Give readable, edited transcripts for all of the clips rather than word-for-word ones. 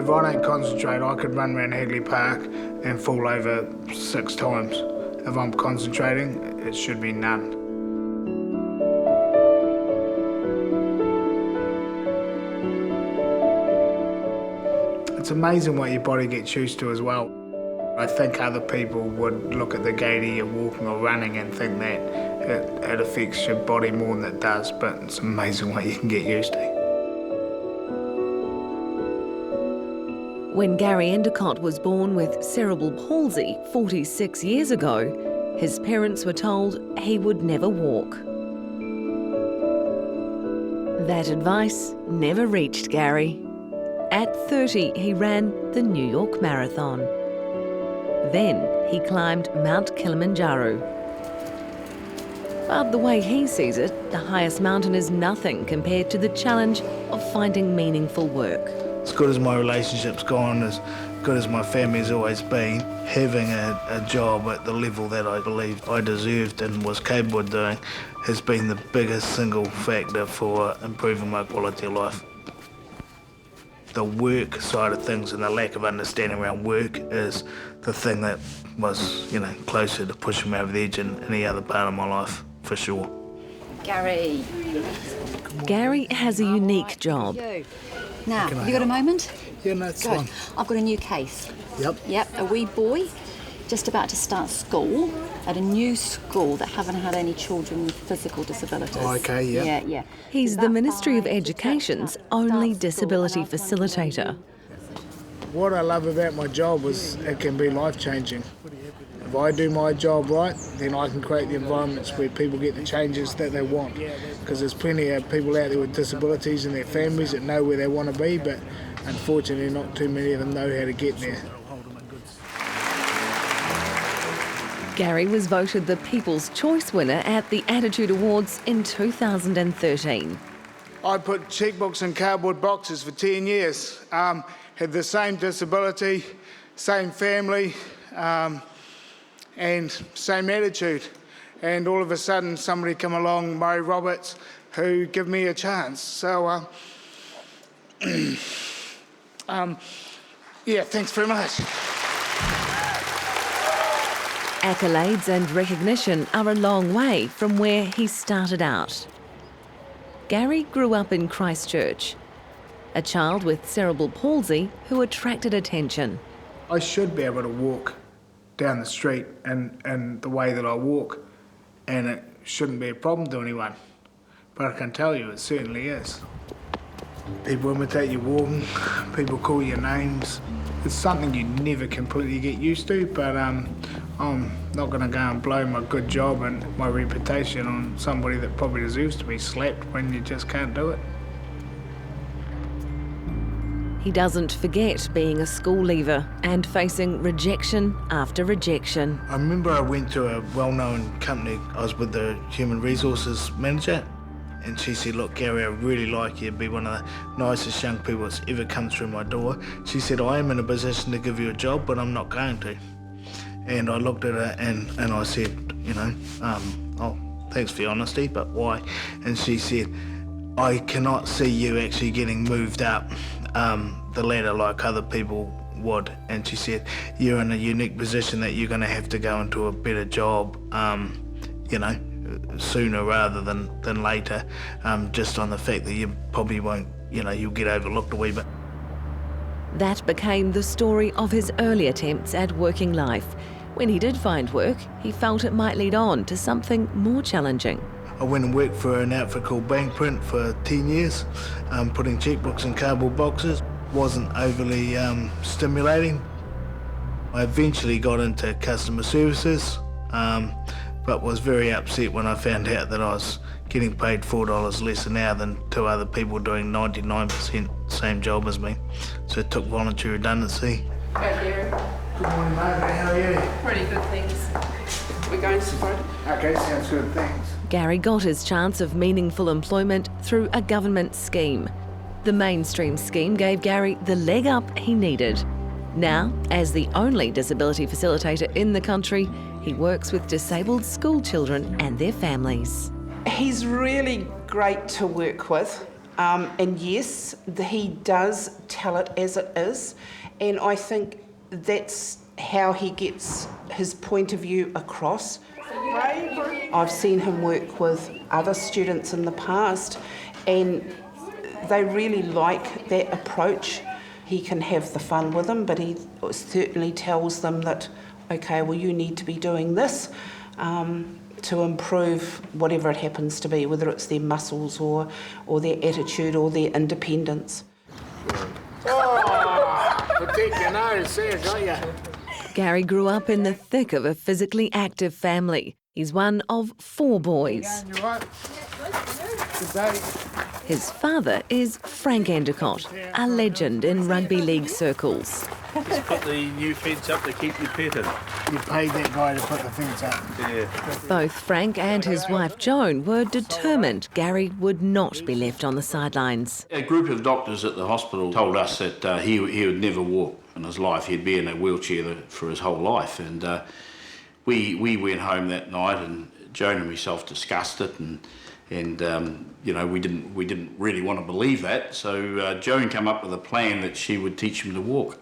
If I don't concentrate, I could run around Hagley Park and fall over 6 times. If I'm concentrating, it should be none. It's amazing what your body gets used to as well. I think other people would look at the gait of you walking or running and think that it affects your body more than it does, but it's amazing what you can get used to. When Gary Endacott was born with cerebral palsy 46 years ago, his parents were told he would never walk. That advice never reached Gary. At 30, he ran the New York Marathon. Then he climbed Mt Kilimanjaro. But the way he sees it, the highest mountain is nothing compared to the challenge of finding meaningful work. As good as my relationship's gone, as good as my family's always been, having a job at the level that I believed I deserved and was capable of doing has been the biggest single factor for improving my quality of life. The work side of things and the lack of understanding around work is the thing that was, closer to pushing me over the edge than any other part of my life, for sure. Gary. Gary has a unique job. Now, have you got a moment? Yeah, no, it's Good. fine. I've got a new case. Yep. A wee boy just about to start school at a new school that haven't had any children with physical disabilities. Oh, okay, yeah. Yeah. He's the Ministry of Education's only disability facilitator. What I love about my job is it can be life-changing. If I do my job right, then I can create the environments where people get the changes that they want. Because there's plenty of people out there with disabilities and their families that know where they want to be, but unfortunately not too many of them know how to get there. Gary was voted the People's Choice winner at the Attitude Awards in 2013. I put checkbooks in cardboard boxes for 10 years. Had the same disability, same family, and same attitude. And all of a sudden somebody come along, Murray Roberts, who give me a chance. So, yeah, thanks very much. Accolades and recognition are a long way from where he started out. Gary grew up in Christchurch, a child with cerebral palsy who attracted attention. I should be able to walk down the street and the way that I walk, and it shouldn't be a problem to anyone. But I can tell you, it certainly is. People imitate your walking, people call your names. It's something you never completely get used to, but I'm not going to go and blow my good job and my reputation on somebody that probably deserves to be slapped when you just can't do it. He doesn't forget being a school leaver and facing rejection after rejection. I remember I went to a well-known company. I was with the human resources manager, and she said, "Look, Gary, I really like you. You'd be one of the nicest young people that's ever come through my door." She said, "I am in a position to give you a job, but I'm not going to." And I looked at her and I said, "Oh, thanks for your honesty, but why?" And she said, "I cannot see you actually getting moved up the ladder like other people would." And she said, "You're in a unique position that you're going to have to go into a better job, sooner rather than later, just on the fact that you probably won't, you'll get overlooked a wee bit." That became the story of his early attempts at working life. When he did find work, he felt it might lead on to something more challenging. I went and worked for an outfit called Bank Print for 10 years, putting checkbooks in cardboard boxes. Wasn't overly stimulating. I eventually got into customer services, but was very upset when I found out that I was getting paid $4 less an hour than 2 other people doing 99% same job as me. So it took voluntary redundancy. Hi, Gary. Good morning, mate. How are you? Pretty good, thanks. We're going to Friday. Okay, sounds good, thanks. Gary got his chance of meaningful employment through a government scheme. The mainstream scheme gave Gary the leg up he needed. Now, as the only disability facilitator in the country, he works with disabled school children and their families. He's really great to work with. And yes, he does tell it as it is, and I think that's how he gets his point of view across. I've seen him work with other students in the past, and they really like that approach. He can have the fun with them, but he certainly tells them that, okay, well, you need to be doing this to improve whatever it happens to be, whether it's their muscles or their attitude or their independence. Protect your nose, see, I got ya. Gary grew up in the thick of a physically active family. He's one of 4 boys. You right? Good day. His father is Frank Endacott, a legend in rugby league circles. Let's put the new fence up to keep you petted. You paid that guy to put the fence up. Yeah. Both Frank and his wife Joan were determined Gary would not be left on the sidelines. A group of doctors at the hospital told us that he would never walk in his life. He'd be in a wheelchair for his whole life. And we went home that night, and Joan and myself discussed it, and you know, we didn't really want to believe that. So Joan came up with a plan that she would teach him to walk.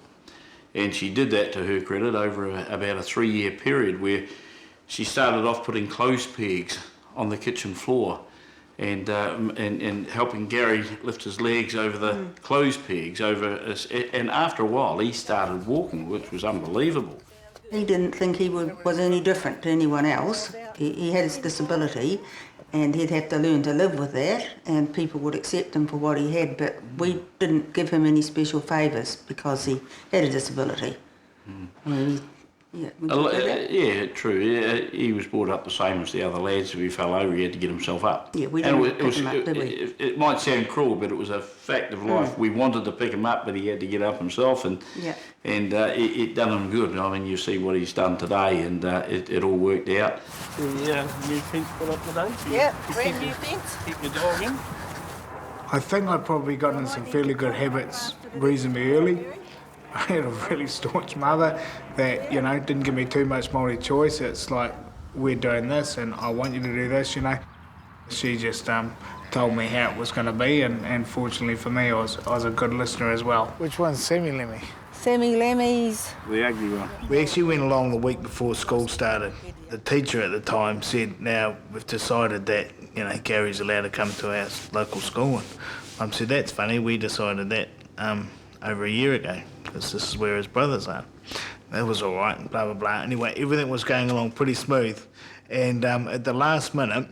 And she did that, to her credit, over about a 3-year period, where she started off putting clothes pegs on the kitchen floor and helping Gary lift his legs over the clothes pegs. And after a while, he started walking, which was unbelievable. He didn't think he was any different to anyone else. He had his disability, and he'd have to learn to live with that, and people would accept him for what he had, but we didn't give him any special favours because he had a disability. I mean, Yeah, true. Yeah, he was brought up the same as the other lads. If he fell over, he had to get himself up. Yeah, we didn't pick him up, did we? It might sound cruel, but it was a fact of life. We wanted to pick him up, but he had to get up himself, and it done him good. I mean, you see what he's done today, and it all worked out. The new fence put up today? Yeah, brand new fence. Keep your dog in? I think I probably got in some fairly good habits reasonably early. I had a really staunch mother that, you know, didn't give me too much multi-choice. It's like, we're doing this and I want you to do this, you know. She just told me how it was going to be, and fortunately for me, I was a good listener as well. Which one's Sammy Lemmy? Sammy Lemmy's. The ugly one. We actually went along the week before school started. The teacher at the time said, now we've decided that, you know, Gary's allowed to come to our local school. And Mum said, that's funny, we decided that over a year ago, because this is where his brothers are. That was all right, blah, blah, blah. Anyway, everything was going along pretty smooth. And at the last minute,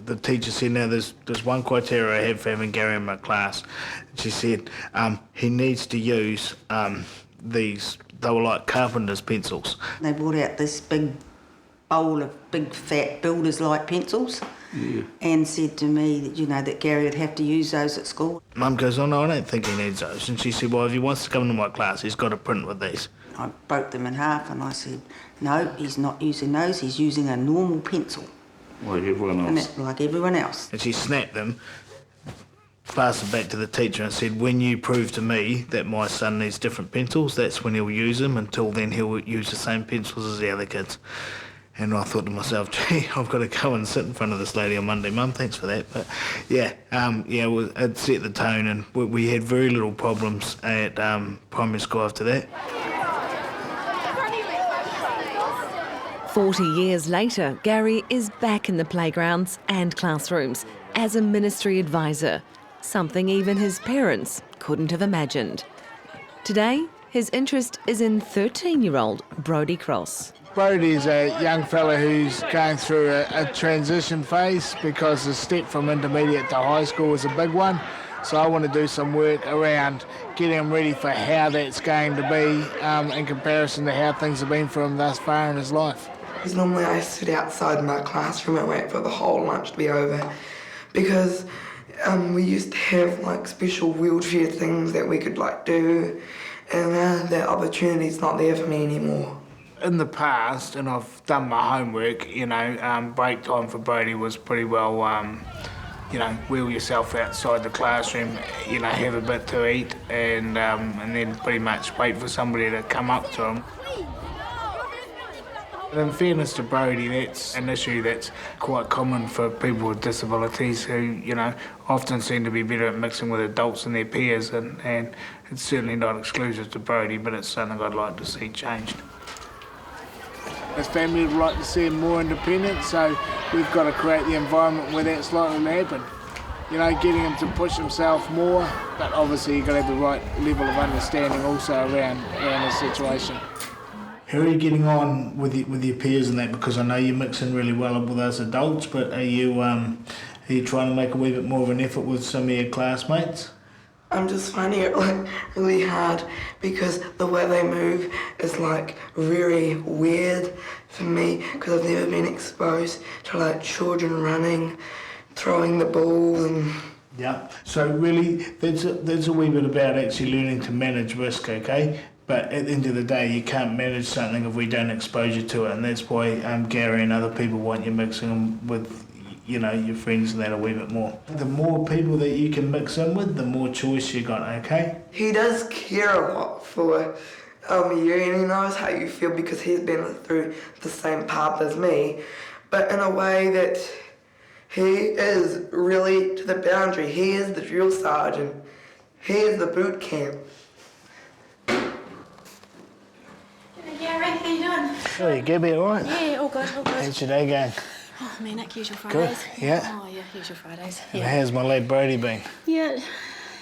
the teacher said, now there's one criteria I have for having Gary in my class. She said, he needs to use these, they were like carpenter's pencils. They brought out this big bowl of big fat builders-like pencils and said to me that, you know, that Gary would have to use those at school. Mum goes, oh no, I don't think he needs those. And she said, well, if he wants to come into my class, he's got to print with these. I broke them in half and I said, no, he's not using those, he's using a normal pencil. Like everyone else. Like everyone else. And she snapped them, passed them back to the teacher and said, when you prove to me that my son needs different pencils, that's when he'll use them. Until then, he'll use the same pencils as the other kids. And I thought to myself, gee, I've got to go and sit in front of this lady on Monday. Mum, thanks for that. But yeah, it set the tone, and we had very little problems at primary school after that. 40 years later, Gary is back in the playgrounds and classrooms as a ministry advisor, something even his parents couldn't have imagined. Today, his interest is in 13-year-old Brodie Cross. Brodie's a young fella who's going through a transition phase because the step from intermediate to high school was a big one. So I want to do some work around getting him ready for how that's going to be in comparison to how things have been for him thus far in his life. Because normally I sit outside my classroom and wait for the whole lunch to be over, because we used to have like special wheelchair things that we could like do, and now that opportunity's not there for me anymore. In the past, and I've done my homework, you know, break time for Brodie was pretty well, you know, wheel yourself outside the classroom, you know, have a bit to eat, and then pretty much wait for somebody to come up to him. In fairness to Brodie, that's an issue that's quite common for people with disabilities who, you know, often seem to be better at mixing with adults than their peers, and it's certainly not exclusive to Brodie, but it's something I'd like to see changed. As family would like to see him more independent, so we've got to create the environment where that's likely to happen. You know, getting him to push himself more, but obviously you've got to have the right level of understanding also around his situation. How are you getting on with your peers and that? Because I know you're mixing really well with those adults, but are you trying to make a wee bit more of an effort with some of your classmates? I'm just finding it like really hard because the way they move is like very weird for me because I've never been exposed to like children running, throwing the balls and... Yeah, so really there's a wee bit about actually learning to manage risk, okay? But at the end of the day, you can't manage something if we don't expose you to it, and that's why Gary and other people want you mixing them with, you know, your friends and that a wee bit more. The more people that you can mix in with, the more choice you got, okay? He does care a lot for you, and he knows how you feel because he's been through the same path as me, but in a way that he is really to the boundary. He is the drill sergeant. He is the boot camp. Gary, how you doing? Oh, you Gabby, all right? Yeah, all good, all good. How's your day going? Oh, man, that usual Fridays. Good, yeah? Oh, yeah, usual Fridays. And Yeah. how's my lad Brodie been? Yeah,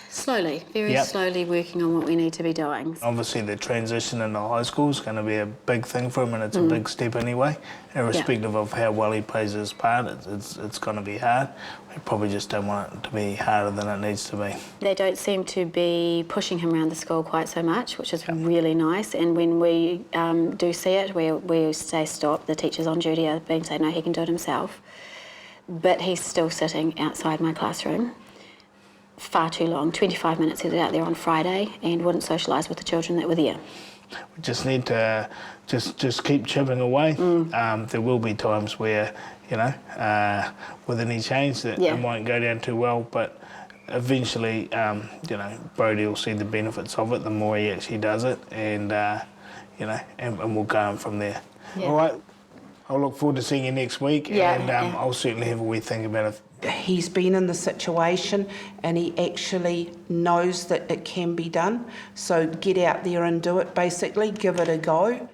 slowly, very slowly working on what we need to be doing. Obviously the transition into high school is going to be a big thing for him, and it's a big step anyway. Irrespective of how well he plays his part, it's going to be hard. We probably just don't want it to be harder than it needs to be. They don't seem to be pushing him around the school quite so much, which is really nice. And when we do see it, we say stop. The teachers on duty are being said, no, he can do it himself. But he's still sitting outside my classroom far too long. 25 minutes he was out there on Friday and wouldn't socialise with the children that were there. We just need to just keep chipping away. There will be times where, you know, with any change that it might go down too well, but eventually, you know, Brodie will see the benefits of it the more he actually does it, and, you know, and we'll go on from there. Yeah. All right, I'll look forward to seeing you next week, and I'll certainly have a wee think about it. He's been in the situation and he actually knows that it can be done. So get out there and do it, basically, give it a go.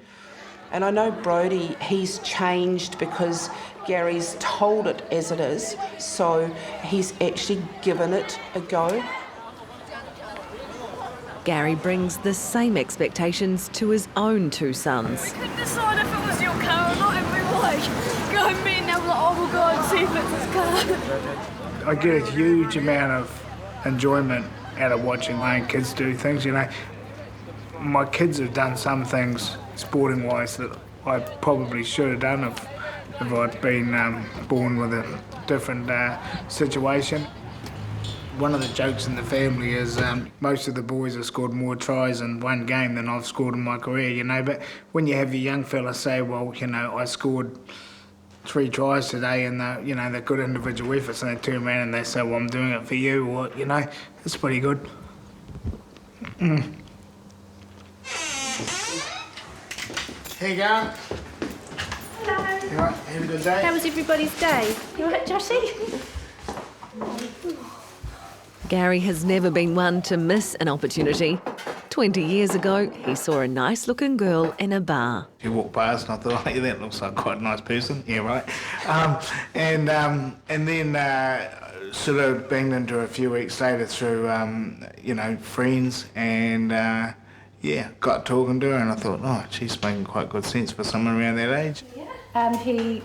And I know Brodie, he's changed because Gary's told it as it is, so he's actually given it a go. Gary brings the same expectations to his own two sons. We couldn't decide if it was your car or not, and we were like, go and meet, and they were like, oh, we'll go and see if it's his car. I get a huge amount of enjoyment out of watching my own kids do things, you know. My kids have done some things sporting-wise that I probably should have done if I'd been born with a different situation. One of the jokes in the family is most of the boys have scored more tries in one game than I've scored in my career, you know, but when you have your young fella say, well, you know, I scored 3 tries today and you know, they're good individual efforts, and they turn around and they say, well, I'm doing it for you, or, you know, it's pretty good. How you going? Hello. You all right? Have a good day? How was everybody's day? You all right, Jossie? Gary has never been one to miss an opportunity. 20 years ago, he saw a nice-looking girl in a bar. You walked past and I thought, oh, yeah, that looks like quite a nice person. Yeah, right. And then sort of banged into her a few weeks later through, you know, friends, and yeah, got talking to her, and I thought, oh, she's making quite good sense for someone around that age. He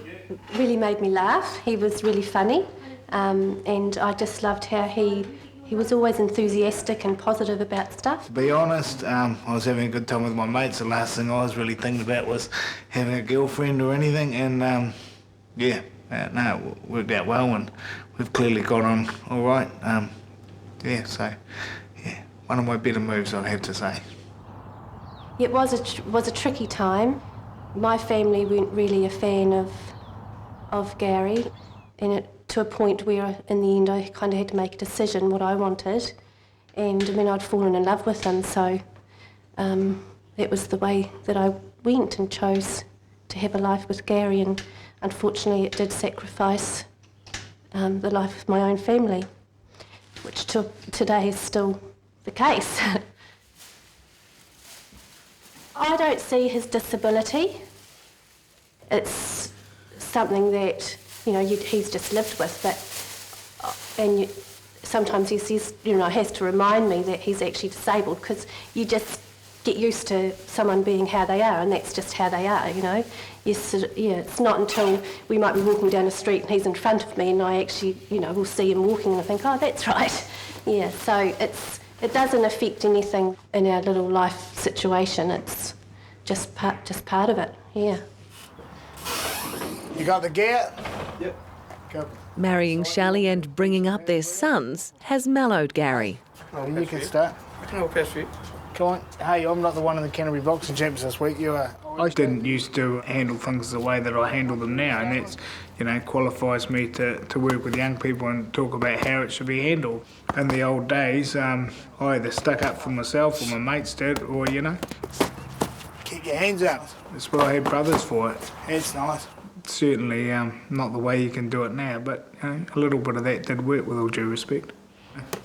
really made me laugh. He was really funny, and I just loved how he was always enthusiastic and positive about stuff. To be honest, I was having a good time with my mates. The last thing I was really thinking about was having a girlfriend or anything, and yeah, no, it worked out well, and we've clearly got on all right. Yeah, so yeah, one of my better moves, I'd have to say. It was a tricky time. My family weren't really a fan of Gary, and it to a point where in the end I kind of had to make a decision what I wanted, and I mean I'd fallen in love with him, so it was the way that I went and chose have a life with Gary, and unfortunately it did sacrifice the life of my own family, which today is still the case. I don't see his disability. It's something that, you know, he's just lived with, but sometimes he says, you know, has to remind me that he's actually disabled, because you just get used to someone being how they are, and that's just how they are, you know. It's not until we might be walking down the street and he's in front of me and I actually, you know, will see him walking and I think, oh, that's right. Yeah, so it doesn't affect anything in our little life situation. It's just part of it, yeah. You got the gear? Yep. Go. Marrying Shelley and bringing up their sons has mellowed Gary. Oh, you can start. I can help pass you. Come on. Hey, I'm not the one in the Canterbury Boxing Champs this week, you are. I didn't used to handle things the way that I handle them now, and that's, you know, qualifies me to work with young people and talk about how it should be handled. In the old days, I either stuck up for myself or my mates did, or, you know, keep your hands up. That's what I had brothers for. It's nice. Certainly not the way you can do it now, but, you know, a little bit of that did work, with all due respect.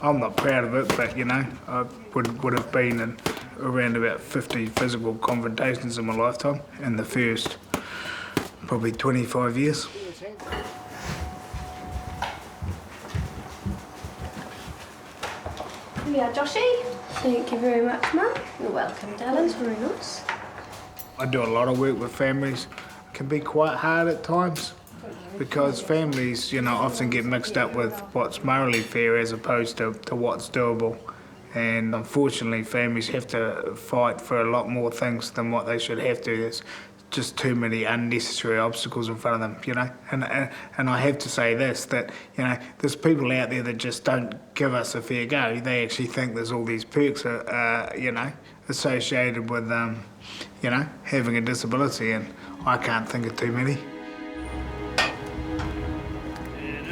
I'm not proud of it, but, you know, I would have been in around about 50 physical confrontations in my lifetime in the first probably 25 years. Yeah, Joshy. Thank you very much, Mum. You're welcome, darling. That's very nice. I do a lot of work with families. It can be quite hard at times, because families, you know, often get mixed up with what's morally fair as opposed to what's doable. And unfortunately, families have to fight for a lot more things than what they should have to. There's just too many unnecessary obstacles in front of them, you know. And I have to say this, that, you know, there's people out there that just don't give us a fair go. They actually think there's all these perks, you know, associated with, you know, having a disability, and I can't think of too many.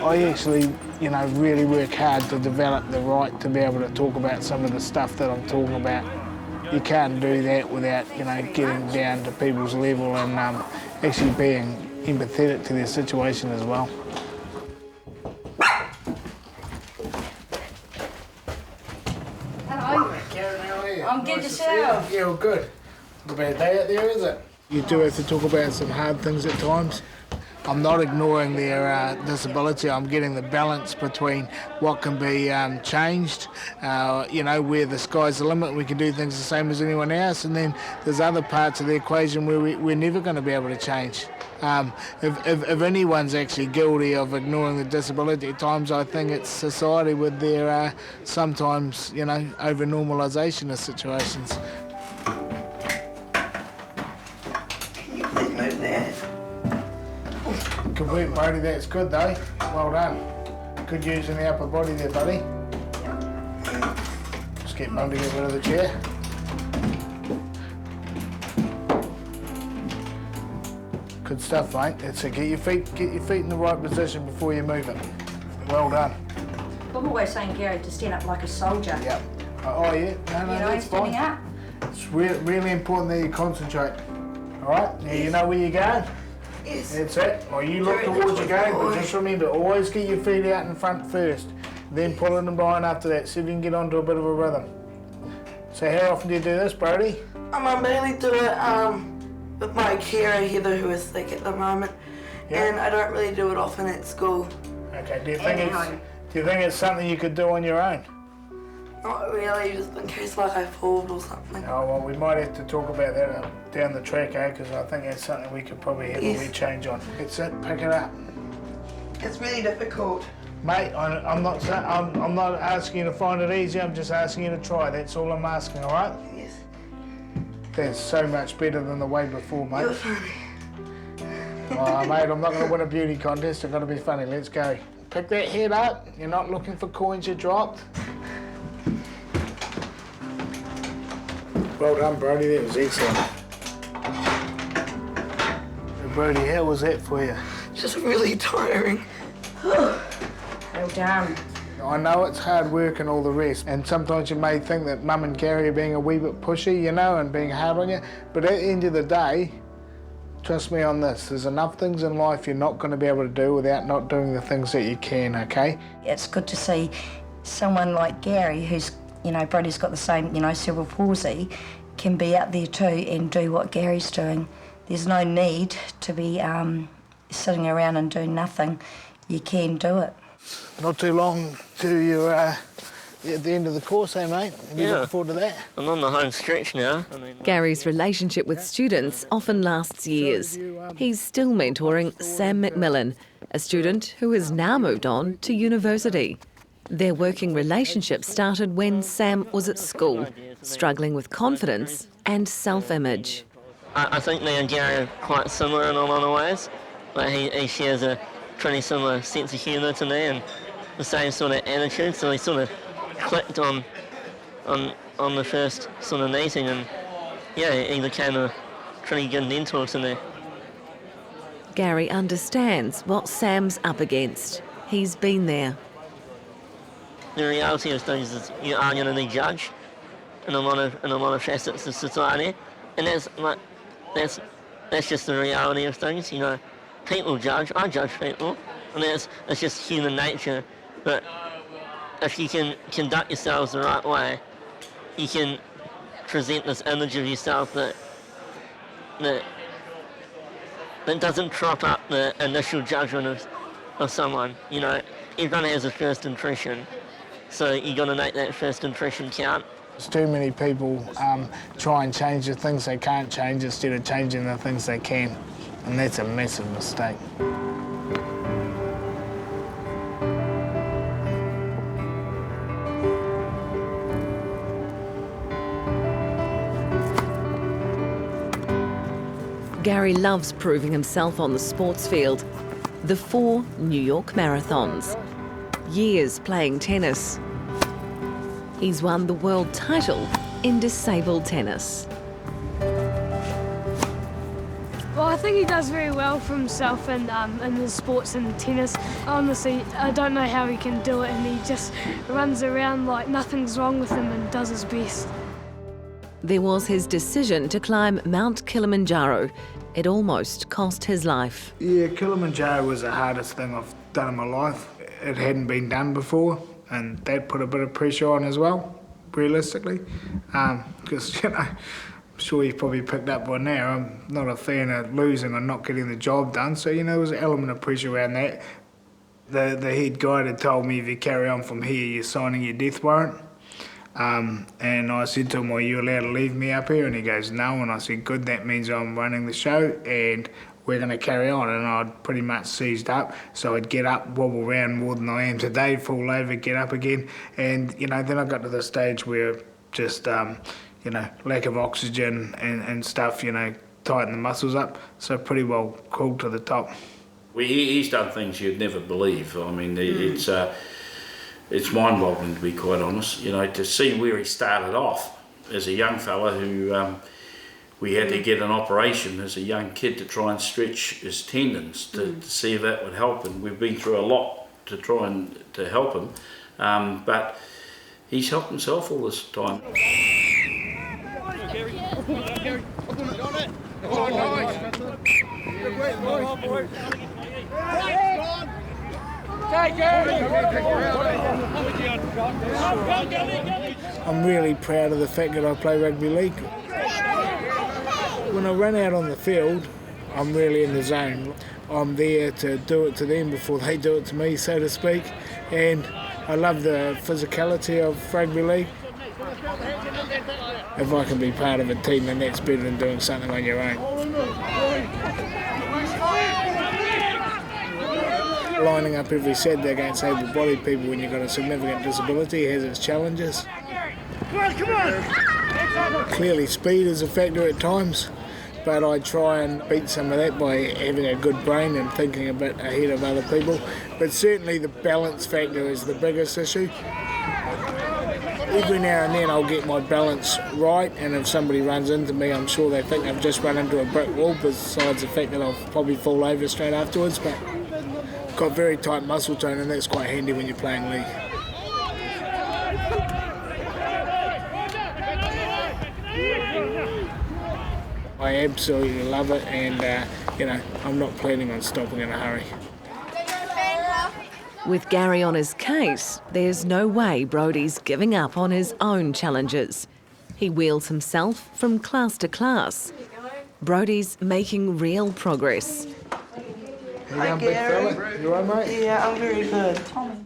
I actually, you know, really work hard to develop the right to be able to talk about some of the stuff that I'm talking about. You can't do that without, you know, getting down to people's level and actually being empathetic to their situation as well. Hello. Karen, how are you? I'm good, yourself? Yeah, well, good. It's a bad day out there, is it? You do have to talk about some hard things at times. I'm not ignoring their disability. I'm getting the balance between what can be changed, you know, where the sky's the limit, we can do things the same as anyone else, and then there's other parts of the equation where we're never going to be able to change. If anyone's actually guilty of ignoring the disability at times, I think it's society with their sometimes, you know, over-normalisation of situations. Can you please move that? Good work, Brody, that's good though. Well done. Good use in the upper body there, buddy. Just get Mum to get rid of the chair. Good stuff, mate. That's it. Get your feet in the right position before you move it. Well done. I'm always saying, Gary, to stand up like a soldier. Yep. Oh yeah, no, that's fine. Standing up. It's really important that you concentrate. All right. Now you know where you're going. Yes. That's it. Well, you look towards your game, but just remember, always get your feet out in front first, then pulling them behind after that, see if you can get onto a bit of a rhythm. So how often do you do this, Brody? I mainly do it with my carer, Heather, who is sick at the moment, and I don't really do it often at school. Okay. Do you think it's something you could do on your own? Not really, just in case like I fall or something. Oh well, we might have to talk about that down the track, because I think that's something we could probably have a wee change on. It's it. Pick it up. It's really difficult. Mate, I'm not asking you to find it easy. I'm just asking you to try. That's all I'm asking. All right? Yes. That's so much better than the way before, mate. You're funny. Oh, mate, I'm not going to win a beauty contest. I've got to be funny. Let's go. Pick that head up. You're not looking for coins you dropped. Well done, Brody. That was excellent. Hey, Brody, how was that for you? Just really tiring. Well done. I know it's hard work and all the rest, and sometimes you may think that Mum and Gary are being a wee bit pushy, you know, and being hard on you, but at the end of the day, Trust me on this, there's enough things in life you're not going to be able to do without not doing the things that you can, okay? It's good to see someone like Gary, who's, Brody's got the same, cerebral palsy, can be out there too and do what Gary's doing. There's no need to be sitting around and doing nothing. You can do it. Not too long till you're at the end of the course, eh, mate? You looking forward to that? I'm on the home stretch now. Gary's relationship with students often lasts years. He's still mentoring Sam McMillan, a student who has now moved on to university. Their working relationship started when Sam was at school, struggling with confidence and self-image. I think me and Gary are quite similar in a lot of ways. Like he shares a pretty similar sense of humour to me and the same sort of attitude, so we sort of clicked on the first sort of meeting, and yeah, he became a pretty good mentor to me. Gary understands what Sam's up against. He's been there. The reality of things is you are going to be judged in a lot of facets of society, and that's just the reality of things. People judge. I judge people, and it's just human nature. But if you can conduct yourselves the right way, you can present this image of yourself that doesn't trot up the initial judgment of someone. Everyone has a first impression, so you got to make that first impression count. There's too many people try and change the things they can't change instead of changing the things they can, and that's a massive mistake. Gary loves proving himself on the sports field. The 4 New York marathons. Years playing tennis. He's won the world title in disabled tennis. Well, I think he does very well for himself in the sports and tennis. Honestly, I don't know how he can do it, and he just runs around like nothing's wrong with him and does his best. There was his decision to climb Mt Kilimanjaro. It almost cost his life. Yeah, Kilimanjaro was the hardest thing I've done in my life. It hadn't been done before, and that put a bit of pressure on as well, realistically. Because, I'm sure you've probably picked up by now, I'm not a fan of losing or not getting the job done, so, there was an element of pressure around that. The head guide had told me, if you carry on from here, you're signing your death warrant. And I said to him, are you allowed to leave me up here? And he goes, no. And I said, good, that means I'm running the show and we're going to carry on. And I'd pretty much seized up, so I'd get up, wobble around more than I am today, fall over, get up again. And, then I got to the stage where just, lack of oxygen and stuff, tighten the muscles up. So pretty well crawled to the top. He's done things you'd never believe. I mean, it's mind-boggling, to be quite honest, to see where he started off as a young fella who we had to get an operation as a young kid to try and stretch his tendons to see if that would help, and we've been through a lot to try and to help him, but he's helped himself all this time. I'm really proud of the fact that I play rugby league. When I run out on the field, I'm really in the zone. I'm there to do it to them before they do it to me, so to speak. And I love the physicality of rugby league. If I can be part of a team, then that's better than doing something on your own. Lining up every Saturday against able-bodied people when you've got a significant disability has its challenges. Come on! Clearly speed is a factor at times, but I try and beat some of that by having a good brain and thinking a bit ahead of other people. But certainly the balance factor is the biggest issue. Every now and then I'll get my balance right, and if somebody runs into me, I'm sure they think I've just run into a brick wall, besides the fact that I'll probably fall over straight afterwards. But got very tight muscle tone, and that's quite handy when you're playing league. I absolutely love it, and I'm not planning on stopping in a hurry. With Gary on his case, there's no way Brodie's giving up on his own challenges. He wheels himself from class to class. Brodie's making real progress. Hi, Gary. You all right, mate? Yeah, I'm very good.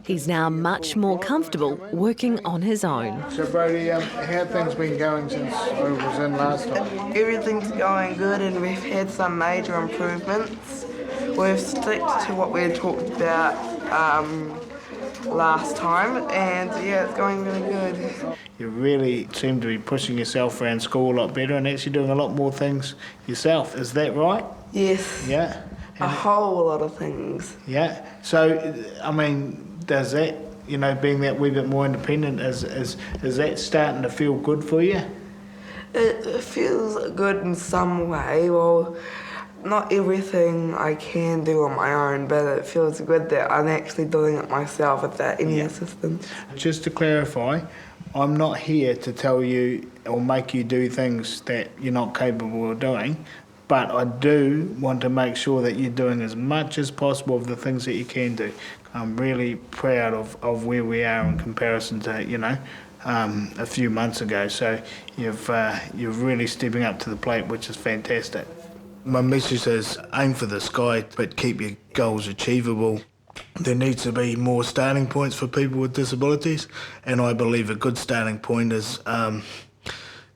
He's now much more comfortable working on his own. So, Brodie, how have things been going since I was in last time? Everything's going good and we've had some major improvements. We've stuck to what we had talked about last time, and yeah, it's going really good. You really seem to be pushing yourself around school a lot better and actually doing a lot more things yourself. Is that right? Yes. Yeah. A whole lot of things. Yeah. So, I mean, does that, being that wee bit more independent, is that starting to feel good for you? It feels good in some way. Well, not everything I can do on my own, but it feels good that I'm actually doing it myself without any assistance. Just to clarify, I'm not here to tell you or make you do things that you're not capable of doing, but I do want to make sure that you're doing as much as possible of the things that you can do. I'm really proud of where we are in comparison to, a few months ago. So you're really stepping up to the plate, which is fantastic. My message is aim for the sky, but keep your goals achievable. There needs to be more starting points for people with disabilities, and I believe a good starting point is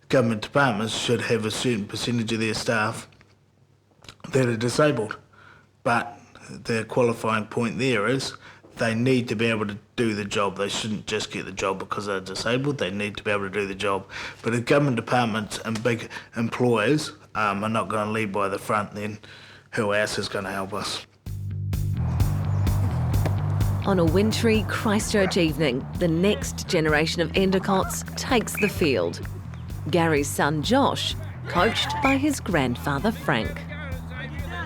government departments should have a certain percentage of their staff that are disabled. But the qualifying point there is they need to be able to do the job. They shouldn't just get the job because they're disabled. They need to be able to do the job. But if government departments and big employers are not going to lead by the front, then who else is going to help us? On a wintry Christchurch evening, the next generation of Endacotts takes the field. Gary's son Josh, coached by his grandfather Frank.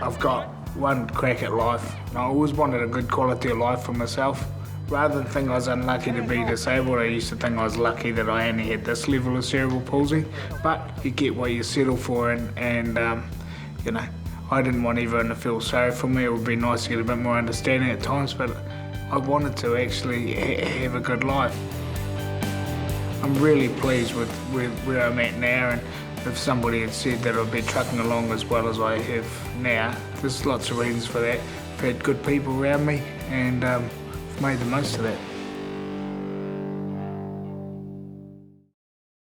I've got one crack at life. I always wanted a good quality of life for myself. Rather than think I was unlucky to be disabled, I used to think I was lucky that I only had this level of cerebral palsy. But you get what you settle for, and I didn't want everyone to feel sorry for me. It would be nice to get a bit more understanding at times, but I wanted to actually have a good life. I'm really pleased with where I'm at now, and if somebody had said that I'd be trucking along as well as I have now, there's lots of reasons for that. I've had good people around me, and I've made the most of that.